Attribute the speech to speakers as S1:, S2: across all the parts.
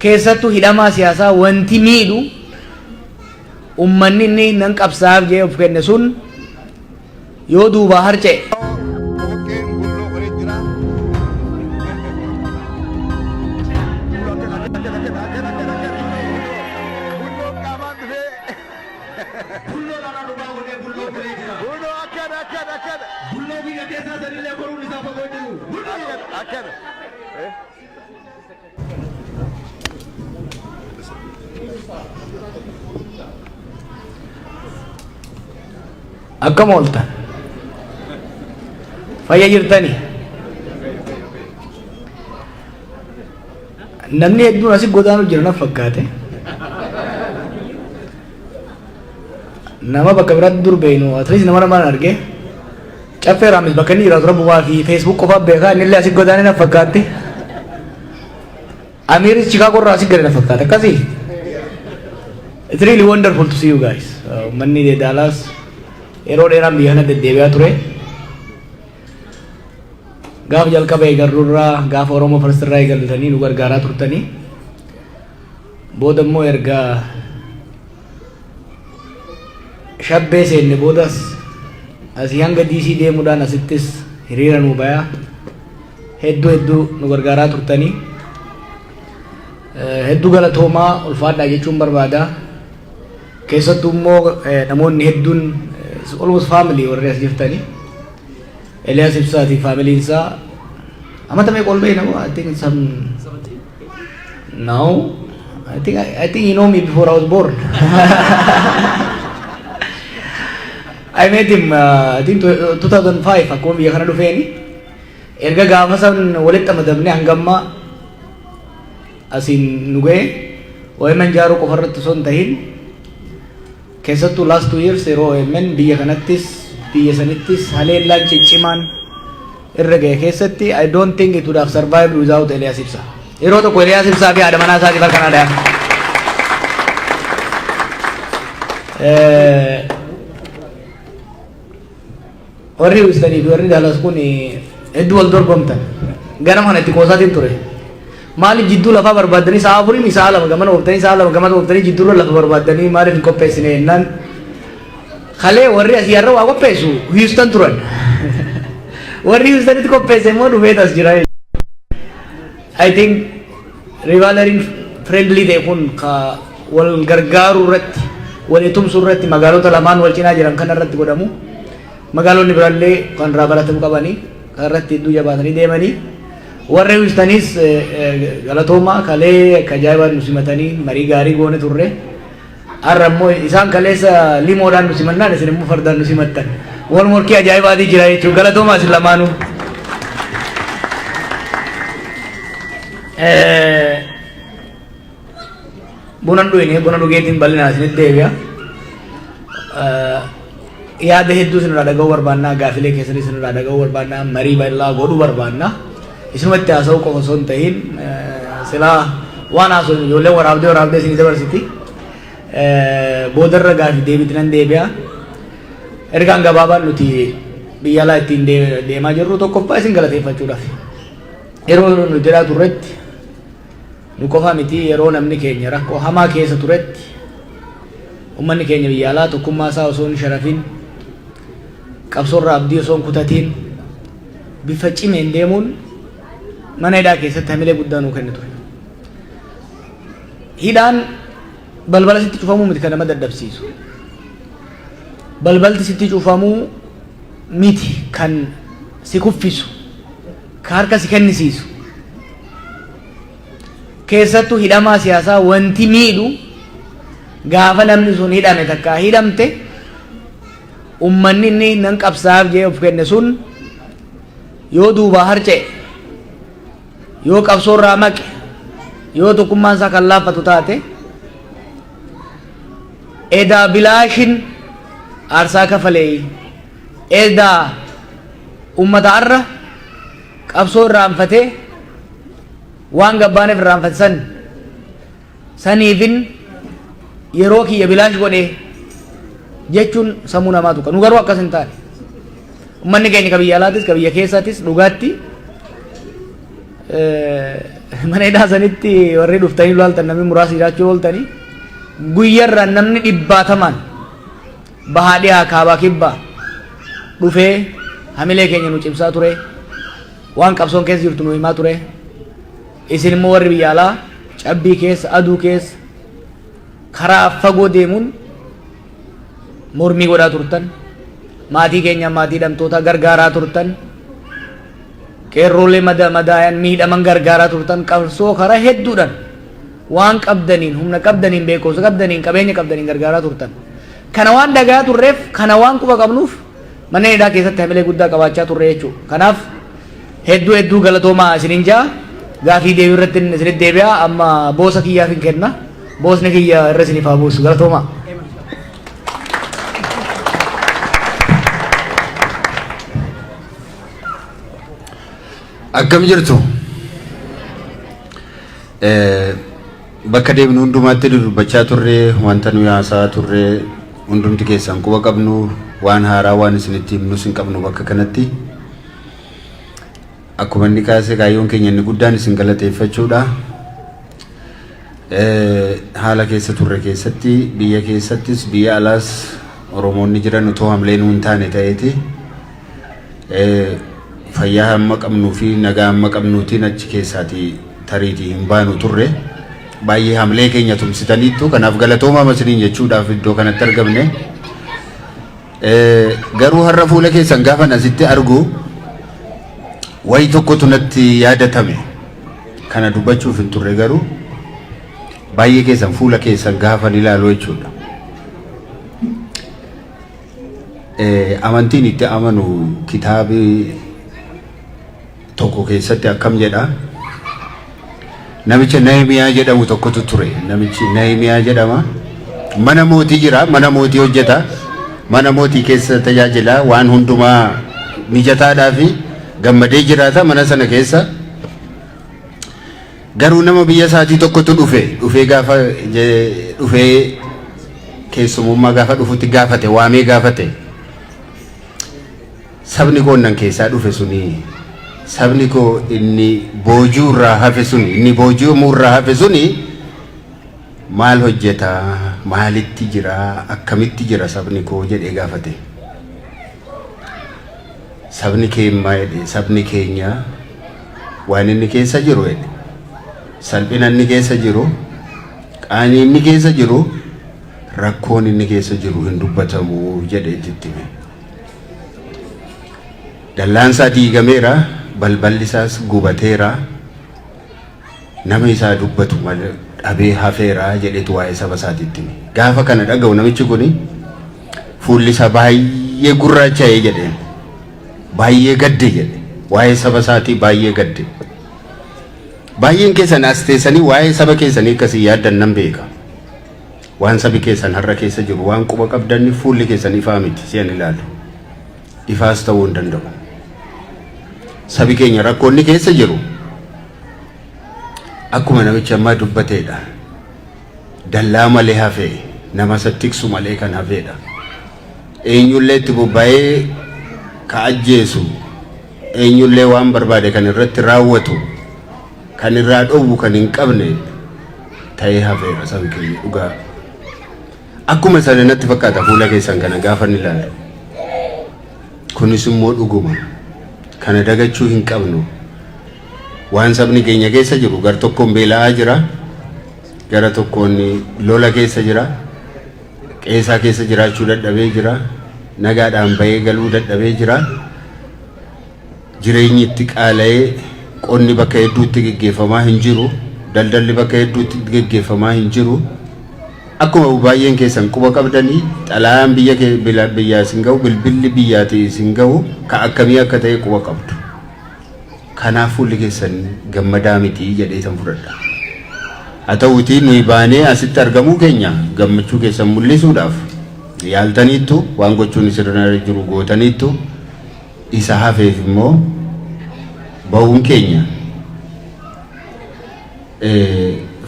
S1: keessattuu hidhamaa siyaasaa wanti miidhu ummanni inni nan qabsaaf jee of kenne sun yoo duubaa harca'e akkam ooltan fayya jirtanii namni hedduun asii godaanu jira na fakkaate nama bakka biraatti dur beeynu atleast nama namaan arge caffee raamis bakka inni jiraatu rabbumaa fi feesbuuk qofaa beekaa inni illee asii godaane na fakkaate amiiris Chicago irraa asii gale na fakkaate akkasii it's really wonderful to see you guys manni de Dallas yeroo dheeraan biyya kana deddeebi'aa ture gaafa jalqaba eegarruurraa gaafa Oromoo Farsirraa eegaltanii nu gargaaraa turtanii booda immoo erga shabbee seenne boodas asii hanga DC deemuudhaan asittis hiriira nu bayaa hedduu nu gargaaraa turtanii hedduu galatoomaa ulfaadhaa jechuun barbaada keessattuu immoo namoonni hedduun almost family warri as jirtanii Elias Ibsaati family isaa amata mee qolbee namoo I think some 17 no I think you know me before I was born I met him I think 2005 akkuma biyya kana dhufeeni erga gaafa san walitti amadamne hangamma asiin nu ga'e OMN jaaruu qofa irratti osoo hin tahin keessattuu last 2 years yeroo OMN biyya kanattis biyya sanittis haleellaan ciccimaan irra ga'e keessatti I don't think it would have survived without Elias Ibsaa yeroo tokko Elias Ibsaa fi haadha manaa isaatiif harka naa warri Houstanii fi warri Dallas kun hedduu wal dorgomtan ganama kanatti qoosaatiin ture maaliif jidduu lafaa barbaadanii sa'a afurii sa'a lama gamana ooftanii sa'a lama gamana ooftanii jidduurra lafa barbaadanii maaliif hin qopheessine jennaan kalee warri asii har'a waa qopheessu Houston turan warri Houstonitti qopheesse immoo dhufee as jira I think rivalry friendly ta'e kun ka wal gargaaruu irratti wal tumsuu irratti magaalota lamaan wal cinaa jiran kana irratti godhamu magaalonni biraallee kan irraa baratamuu qabanii kan irratti hedduu jabaatanii deemanii warri Houstonis galatoomaa kalee kajaa'ibaan nu simatanii marii gaarii goone turre har'a immoo isaan kaleessa limoodhaan nu simannaan isin immoo fardaan nu simattan wal morkii ajaa'ibaatii jira jechuudha galatoomaa isin lamaanuu buna dhugeetiin bal'inaan isinitti deebi'a yaada hedduu isinirraa dhaga'uu barbaannaa gaafilee keessanii isinirraa dhaga'uu barbaannaa marii bal'aa godhuu barbaannaa isumatti haasa'uu qofa osoo hin tahin silaa waan haasa'u ijoolleen waraabdee isinii dabarsiti boodarra gaafii deebiitti nan deebi'a ergaan gabaabaan nuti biyya alaa ittiin deemaa jirru tokkoffaa isin galateeffachuudhaaf yeroo nu jedhaa turretti nu qofa miti yeroo namni keenya rakkoo hamaa keessa turetti ummanni keenya biyya alaa tokkummaa isaa osoo hin sharafin qabsoorraa abdii osoo hin kutatiin bifa cimeen deemuun mana hidhaa keessatti hamilee guddaa nuu kennitu hidhaan balbala sitti cufamuu miti kan nama dadhabsiisu balbalti sitti cufamuu miti kan si kuffisu ka harka si kennisiisu keessattuu hidhamaa siyaasaa wanti miidhu gaafa namni sun hidhame takkaa hidhamte ummanni inni nan qabsaaf jee of kenne sun yoo duubaa harca'e yoo qabsoorraa maqe yoo tokkummaan isaa kan laaffatu taate edaa bilaashin aarsaa kafalee edaa ummata arra qabsoo irraanfatee waan gabbaaneef irraanfate saniifin yeroo kiyya bilaash godhe jechuun sammuu namaa tuqa nu garuu akkas hin taane ummanni keenya ka biyya alaatis ka biyya keessaatis dhugaatti mana hidhaa sanitti warri dhuftanii laaltan namni muraasa jiraachuu ooltanii guyyarra namni dhibbaatamaan bahaa dhiyaa kaabaa kibbaa dhufee hamilee keenya nu cimsaa ture waan qabsoon keessa jirtu nu himaa ture isin immoo warri biyya alaa cabbii keessa aduu keessa karaa fagoo deemuun mormii godhaa turtan maatii keenya maatii hidhamtoota gargaaraa turtan qeerroolee madaayan miidhaman gargaaraa turtan qabsoo karaa hedduudhaan waan qabdaniin humna qabdaniin beekumsa qabdaniin qabeenya qabdaniin gargaaraa turtan kana waan dagaa turreef kana waan quba qabnuuf mana hidhaa keessatti hamilee guddaa qabaachaa turre jechuudha. Kanaaf hedduu galatoomaa isinin jaa gaafii deebii irratti isinitti deebi'a amma boosa kiyyaaf hin kenna boosni kiyya irra isiniif haa buusu galatoomaa.
S2: Akkam jirtu bakka deemnu hundumaatti dubbachaa turre wanta nu haasaa turre hundumti keessan quba qabnu waan haaraa waan isinitti himnus hin qabnu bakka kanatti akkuma inni kaasee kaayyoon keenya inni guddaan isin galateeffachuudha. Haala keessa turre keessatti biyya keessattis biyya alaas Oromoonni jiran utoo hamleen hin taane ta'eeti fayyaa hamma qabnuu fi nagaa hamma qabnuutiin achi keessaati tariitii hin baanu turre baay'ee hamlee keenya tumsitaniittu kanaaf galatooma masiniin jechuudhaaf iddoo kanatti argamne. Garuu har'a fuula keessan gaafan asitti argu wayi tokkotu natti yaadatame kana dubbachuuf hin turre garuu baay'ee keessan fuula keessan gaafan ilaalu jechuudha. Amantiin itti amanu kitaabi tokko keessatti akkam jedha namicha Nehemiyaa jedhamu tokkotu ture. Namichi Nehemiyaa jedhama mana mootii jira mana mootii hojjeta mana mootii keessa tajaajila waan hundumaa mijataadhaa fi gammadee jiraata mana sana keessa. Garuu nama biyya isaatii tokkotu dhufee gaafa dhufee keessumummaa gaafa dhufutti gaafate waamee gaafate sabni koonnan keessaa dhufe suni sabni ko inni boojuu irraa hafe suni inni boojuu irraa hafe suni maal hojjeta maalitti jira akkamitti jira sabni ko jedhee gaafate. Sabni keenya jedhe sabni keenya waan inni keessa jiru jedhe salphina inni keessa jiru qaanii inni keessa jiru rakkoon inni keessa jiru hin dubbatamu jedhee itti hime. Dallaansaa diigameera balballi isaas gubateera nama isaa dubbatu malee dhabee hafeera jedhetu waa'ee saba isaatiitti hime. Gaafa kana dhaga'u namichi kuni fuulli isaa baay'ee gurraacha'ee jedhe baay'ee gadde jedhe waa'ee saba isaatii baay'ee gadde. Baay'een keessan as teessanii waa'ee saba keessanii akkasii yaaddan nan beeka. Waan sabi keessan har'a keessa jiru waan quba qabdanni fuulli keessan ifaa miti si'an ilaalu ifaas ta'uu hin danda'u. Sabi keenya rakkoonni keessa jiru akkuma namicha ammaa dubbateedha. Dallaa malee hafee nama tiksu malee kan hafeedha. Eenyullee itti bobba'ee ka ajjeesu eenyullee waan barbaade kan irratti raawwatu kan irraa dhowwu kan hin qabne ta'ee hafeera sabi keenya dhugaa. Akkuma sana natti fakkaata fuula keessan kana gaafa ni ilaalu. Kunis immoo dhuguma kana dagachuu hin qabnu. Waan sabni keenya keessa jiru gar tokkoon beela'aa jira gara tokkoon lola keessa jira qeesaa keessa jiraachuu dadhabee jira nagaadhaan bahee galuu dadhabee jira jireenyi itti qaala'ee qonni bakka hedduutti geggeeffamaa hin jiru daldalli bakka hedduutti geggeeffamaa hin jiru. Akkuma baay'een keessan quba qabdanii xalayaan biyyaa isin ga'u bilbilli biyyaati isin ga'u ka akkamii akka ta'e quba qabdu. Kanaaf fuulli keessan gammadaa miti jedhee san fudhadha. Haa ta'uutii nuyi baanee asitti argamuu keenya gammachuu keessan mul'isuudhaaf yaaltaniittu waan gochuun isirra jiru gootaniittu isa hafeef immoo ba'uun keenya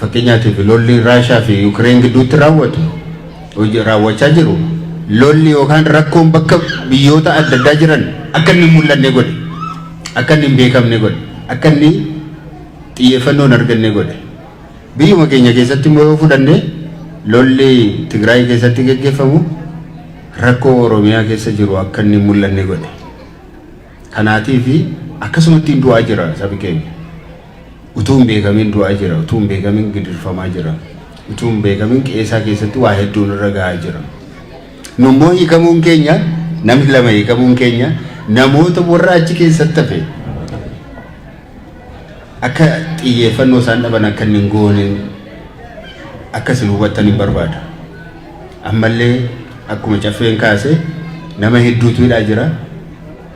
S2: fakkeenyaatiif lolli Raashaa fi Ukireen gidduutti raawwachaa jiru lolli yookaan rakkoon bakka biyyoota adda addaa jiran akka inni mul'anne godhe akka inni hin beekamne godhe akka inni xiyyeeffannoon arganne godhe. Biyyuma keenya keessatti immoo yoo fudhanne lolli Tigraay keessatti gaggeeffamu rakkoo Oromiyaa keessa jiru akka inni mul'anne godhe. Kanaatiif akkasumatti du'aa jira sabi keenya. Utuu hin beekamin du'aa jira, utuu hin beekamin gidirfamaa jira, utuu hin beekamin qeesaa keessatti waa hedduun irra gahaa jira. Nummoo hiikamuun keenya, namni lama hiikamuun keenya namoota warra achi keessatti hafe akka xiyyeeffannoo isaan dhaban akka hin goone akkasin hubatan hin barbaada. Ammallee akkuma caffeen kaase nama hedduutu hidhaa jira,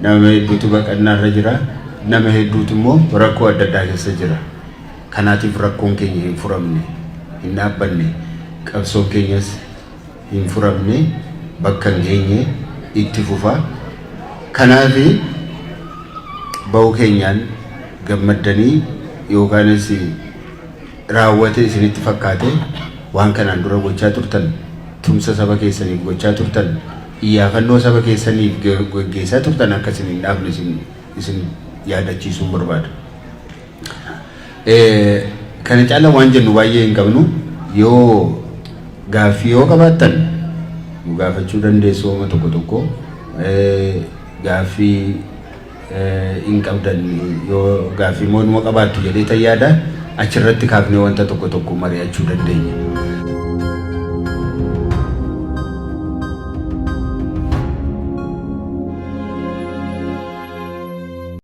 S2: nama hedduutu baqannaarra jira, nama hedduutu immoo rakkoo adda addaa keessa jira. Kanaatiif rakkoon keenya hin furamne, hin dhaabbanne, qabsoon keenyas hin furamne, bakka hin geenye itti fufa. Kanaaf ba'uu keenyaan gammaddanii yookaanis raawwate isinitti fakkaate waan kanaan dura gochaa turtan, tumsa saba keessaniif gochaa turtan, iyyaafannoo saba keessaniif gaggeessaa turtan akka isin hin dhaabne isin yaadachiisuun barbaada. Kana caala waan jennu baay'ee hin qabnu. Yoo gaaffii yoo qabaattan nu gaafachuu dandeessu oma tokko tokko. Gaaffii hin qabdan yoo gaaffii moonuma qabaattu jedhee tayyaada achirratti kaafnee wanta tokko tokko mari'achuu dandeenya.